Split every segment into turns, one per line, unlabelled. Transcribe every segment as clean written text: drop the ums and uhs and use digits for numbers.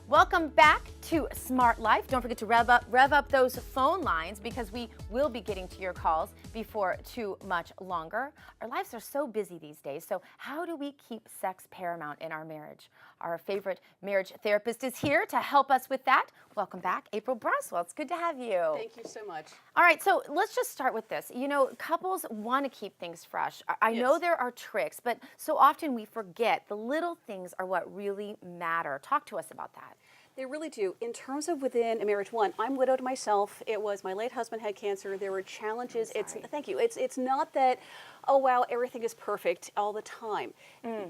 Welcome back to Smart Life. Don't forget to rev up those phone lines because we will be getting to your calls before too much longer. Our lives are so busy these days, so how do we keep sex paramount in our marriage? Our favorite marriage therapist is here to help us with that. Welcome back, April Braswell. It's good to have you.
Thank you so much.
All right, so let's just start with this. You know, couples want to keep things fresh. I know there are tricks, but so often we forget the little things are what really matter. Talk to us about that.
They really do. In terms of within a marriage, one, I'm widowed myself. It was my late husband had cancer. There were challenges. Thank you. It's not that, oh wow, everything is perfect all the time.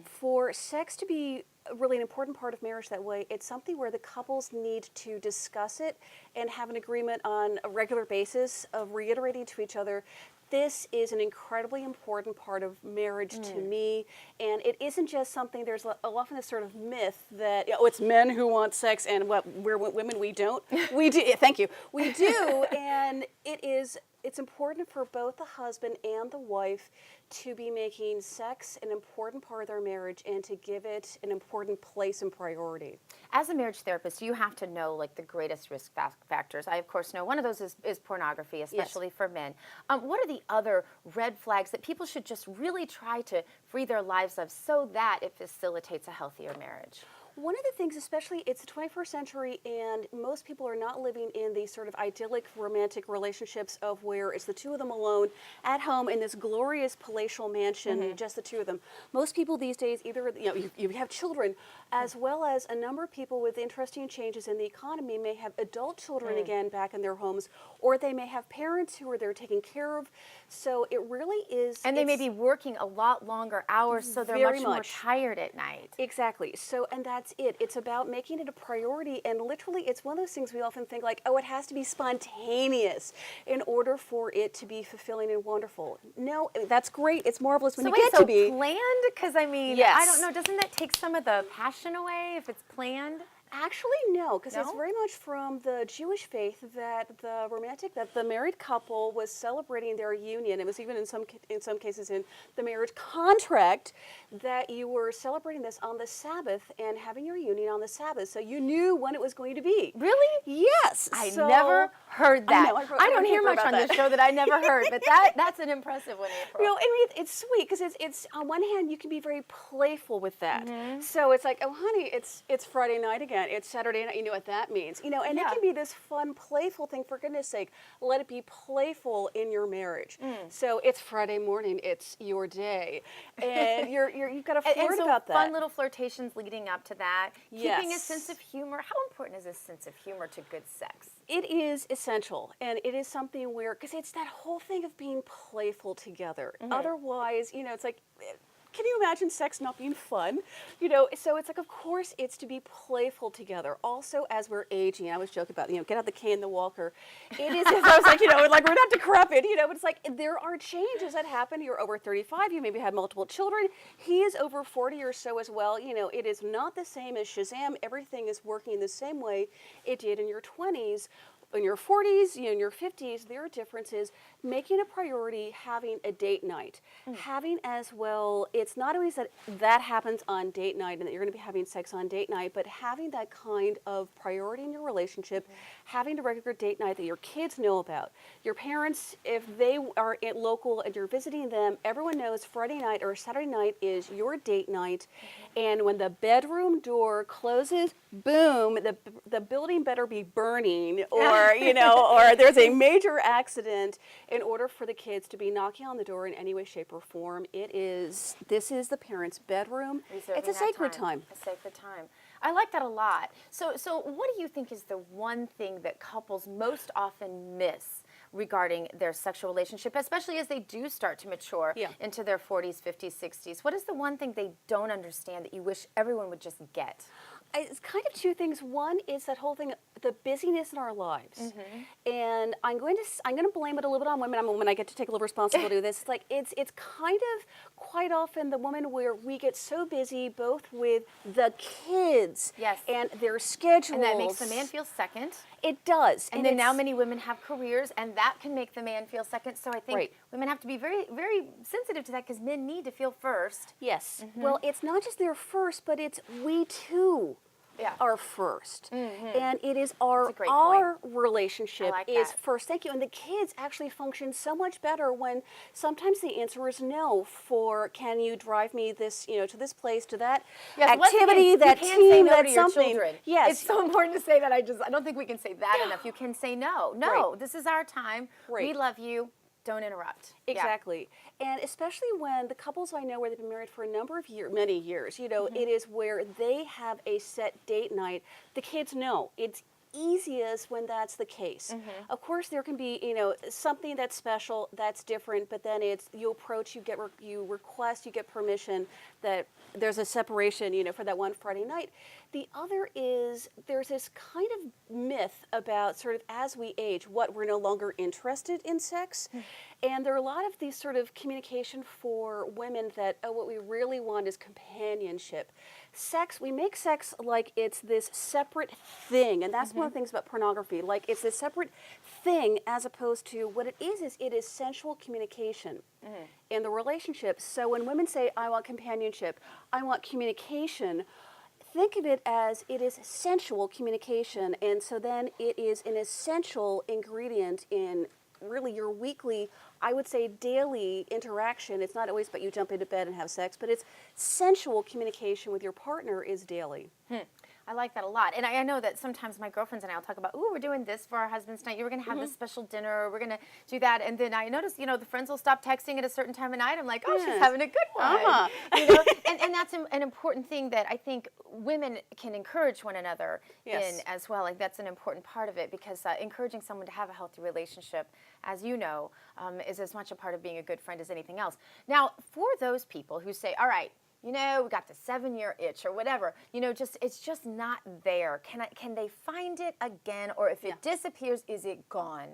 For sex to be really an important part of marriage that way, it's something where the couples need to discuss it and have an agreement on a regular basis of reiterating to each other, this is an incredibly important part of marriage to me, and it isn't just something, there's often this sort of myth that, oh, it's men who want sex and we're women, we don't. We do, thank you. We do, and it's important for both the husband and the wife to be making sex an important part of their marriage and to give it an important place and priority.
As a marriage therapist, you have to know like the greatest risk factors. I, of course, know one of those is pornography, especially for men. What are the other red flags that people should just really try to free their lives of so that it facilitates a healthier marriage?
One of the things, especially it's the 21st century and most people are not living in these sort of idyllic romantic relationships of where it's the two of them alone at home in this glorious palatial mansion, just the two of them. Most people these days either, you have children as well as a number of people with interesting changes in the economy may have adult children again back in their homes, or they may have parents who are there taking care of. So it really is.
And they may be working a lot longer hours, so they're much more tired at night.
Exactly. So, and that's it. It's about making it a priority, and literally it's one of those things we often think like, oh, it has to be spontaneous in order for it to be fulfilling and wonderful. No, that's great. It's marvelous when you get to be
planned, because I mean, I don't know, doesn't that take some of the passion away if it's planned?
Actually, no, because it's very much from the Jewish faith that the married couple was celebrating their union. It was even in some cases in the marriage contract that you were celebrating this on the Sabbath and having your union on the Sabbath, so you knew when it was going to be.
Really?
Yes.
I never heard that. I don't hear much on this show that I never heard, but that's an impressive one, April.
You know, I mean, it's sweet because it's on one hand you can be very playful with that. So it's like, oh honey, it's Friday night again. It's Saturday night. You know what that means. You know, and it can be this fun, playful thing. For goodness sake, let it be playful in your marriage. So it's Friday morning. It's your day, and you've got to flirt about that.
Fun little flirtations leading up to that. Keeping a sense of humor. How important is a sense of humor to good sex?
It is essential, and it is something where, because it's that whole thing of being playful together. Otherwise, you know, it's like, can you imagine sex not being fun? You know, so it's like, of course, it's to be playful together. Also, as we're aging, I always joke about, you know, get out the cane and the walker. It is, I was like, you know, like we're not decrepit, you know, but it's like there are changes that happen. You're over 35, you maybe had multiple children. He is over 40 or so as well. You know, it is not the same as Shazam. Everything is working the same way it did in your 20s. In your 40s, you know, in your 50s, there are differences. Making a priority having a date night. Having as well, it's not always that happens on date night and that you're going to be having sex on date night, but having that kind of priority in your relationship, having a regular date night that your kids know about. Your parents, if they are at local and you're visiting them, everyone knows Friday night or Saturday night is your date night. And when the bedroom door closes, boom, the building better be burning, or you know, or there's a major accident in order for the kids to be knocking on the door in any way, shape, or form. This is the parents' bedroom. It's a sacred time.
A sacred time. I like that a lot. So what do you think is the one thing that couples most often miss regarding their sexual relationship, especially as they do start to mature into their 40s, 50s, 60s? What is the one thing they don't understand that you wish everyone would just get?
It's kind of two things. One is that whole thing, the busyness in our lives, and I'm going to blame it a little bit on women. I'm a woman. I get to take a little responsibility with this. Like it's kind of quite often the woman where we get so busy both with the kids and their schedules,
and that makes the man feel second.
It does.
And then now many women have careers, and that can make the man feel second. So I think women have to be very, very sensitive to that because men need to feel first.
Yes. Well, it's not just their first, but it's we too
Yeah.
are first. And it is our
a great point.
relationship
I like
is
that.
first. Thank you. And the kids actually function so much better when sometimes the answer is no for, can you drive me this, to this place, to that
Yes, once
activity,
again,
that
you can say
team,
no
that
to your
something.
children.
Yes.
It's so important to say that. I don't think we can say that enough. You can say no. No,
Right.
this is our time.
Right.
We love you. Don't interrupt. Yeah.
Exactly. And especially when the couples I know where they've been married for a number of years, many years,
Mm-hmm.
it is where they have a set date night. The kids know it's easiest when that's the case.
Mm-hmm.
Of course, there can be, something that's special, that's different, but then it's you approach, you request, you get permission that there's a separation, for that one Friday night. The other is there's this kind of myth about sort of as we age, what we're no longer interested in sex. And there are a lot of these sort of communication for women that, oh, what we really want is companionship. Sex, we make sex like it's this separate thing. And that's one of the things about pornography. Like it's this separate thing as opposed to what it is sensual communication in the relationship. So when women say, I want companionship, I want communication, think of it as it is sensual communication, and so then it is an essential ingredient in really your weekly, I would say daily interaction. It's not always but you jump into bed and have sex, but it's sensual communication with your partner is daily.
I like that a lot. And I know that sometimes my girlfriends and I will talk about, ooh, we're doing this for our husband's night. We're going to have this special dinner. We're going to do that. And then I notice, the friends will stop texting at a certain time of night. I'm like, oh, she's having a good one. And that's an important thing that I think women can encourage one another in as well. Like that's an important part of it because encouraging someone to have a healthy relationship, as you know, is as much a part of being a good friend as anything else. Now, for those people who say, all right, we got the 7-year itch or whatever, it's just not there. Can they find it again? Or if it disappears, is it gone?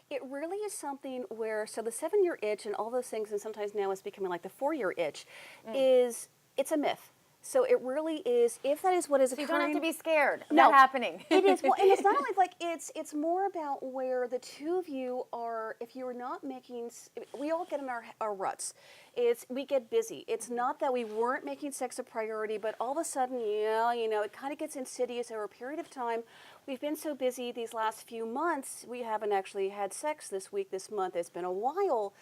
It really is something where, so the 7-year itch and all those things, and sometimes now it's becoming like the 4-year itch, it's a myth. So it really is, if that is what is occurring.
You don't have to be scared of that happening.
It is, well, and it's not only like, it's more about where the two of you are, if you're not making, we all get in our ruts. We get busy. It's not that we weren't making sex a priority, but all of a sudden, it kind of gets insidious over a period of time. We've been so busy these last few months, we haven't actually had sex this week, this month. It's been a while.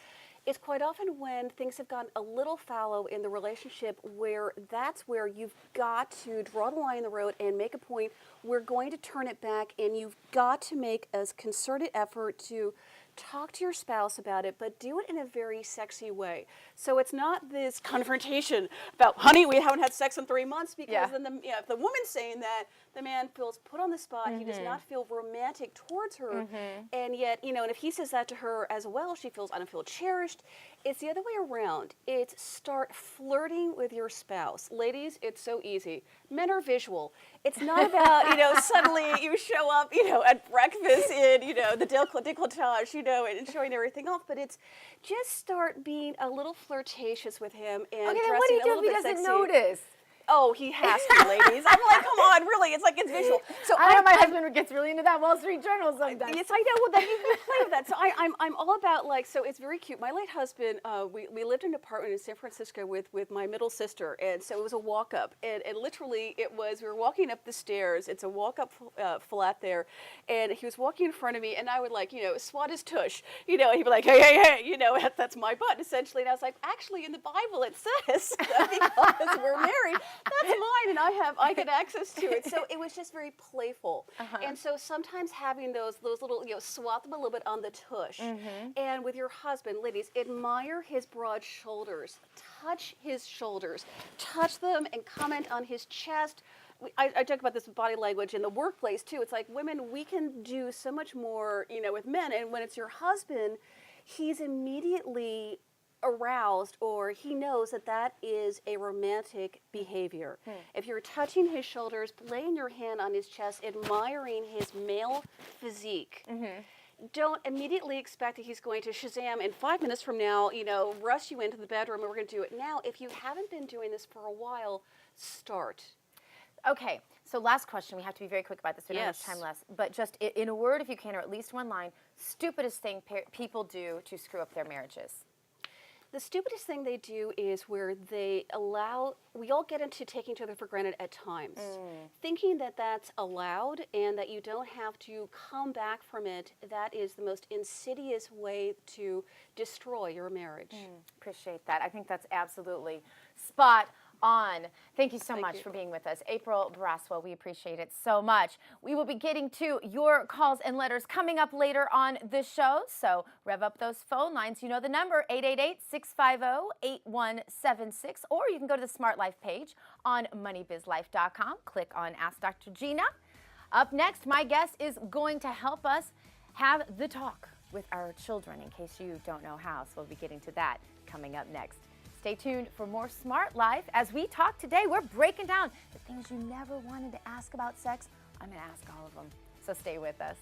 It's quite often when things have gotten a little fallow in the relationship where that's where you've got to draw the line in the road and make a point. We're going to turn it back, and you've got to make a concerted effort to talk to your spouse about it, but do it in a very sexy way. So it's not this confrontation about, honey, we haven't had sex in 3 months, because then if the woman's saying that, the man feels put on the spot. He does not feel romantic towards her. And yet, and if he says that to her as well, she feels, I don't feel cherished. It's the other way around. It's start flirting with your spouse. Ladies, it's so easy. Men are visual. It's not about, suddenly you show up, at breakfast in, the décolletage, and showing everything off. But it's just start being a little flirtatious with him and
okay, then
dressing
what do you
a
do
little
if he
bit
doesn't
sexy.
notice?
Oh, he has to, ladies. I'm like, come on, really? It's like it's visual. So
I know my husband gets really into that Wall Street Journal sometimes.
Yes, I know. Well, then you play with that. So I'm all about so it's very cute. My late husband, we lived in an apartment in San Francisco with my middle sister, and so it was a walk up, and literally we were walking up the stairs. It's a walk up flat there, and he was walking in front of me, and I would swat his tush, and he'd be like, hey, that's my butt essentially, and I was like, actually in the Bible it says that because we're married. That's mine, and I get access to it. So it was just very playful. And so sometimes having those little, swat them a little bit on the tush. And with your husband, ladies, admire his broad shoulders. Touch his shoulders. Touch them and comment on his chest. I talk about this with body language in the workplace, too. It's like women, we can do so much more, with men. And when it's your husband, he's immediately aroused, or he knows that is a romantic behavior. If you're touching his shoulders, laying your hand on his chest, admiring his male physique, don't immediately expect that he's going to Shazam in 5 minutes from now, rush you into the bedroom and we're going to do it now. If you haven't been doing this for a while, start.
Okay, so last question. We have to be very quick about this. We don't have much time left. But just in a word, if you can, or at least one line, stupidest thing people do to screw up their marriages.
The stupidest thing they do is where we all get into taking each other for granted at times, thinking that that's allowed and that you don't have to come back from it. That is the most insidious way to destroy your marriage.
Appreciate that. I think that's absolutely spot on. Thank you so much
you.
for being with us. April Braswell, we appreciate it so much. We will be getting to your calls and letters coming up later on the show, so rev up those phone lines. You know the number, 888-650-8176, or you can go to the Smart Life page on moneybizlife.com. Click on Ask Dr. Gina. Up next, my guest is going to help us have the talk with our children, in case you don't know how, so we'll be getting to that coming up next. Stay tuned for more Smart Life. As we talk today, we're breaking down the things you never wanted to ask about sex. I'm going to ask all of them, so stay with us.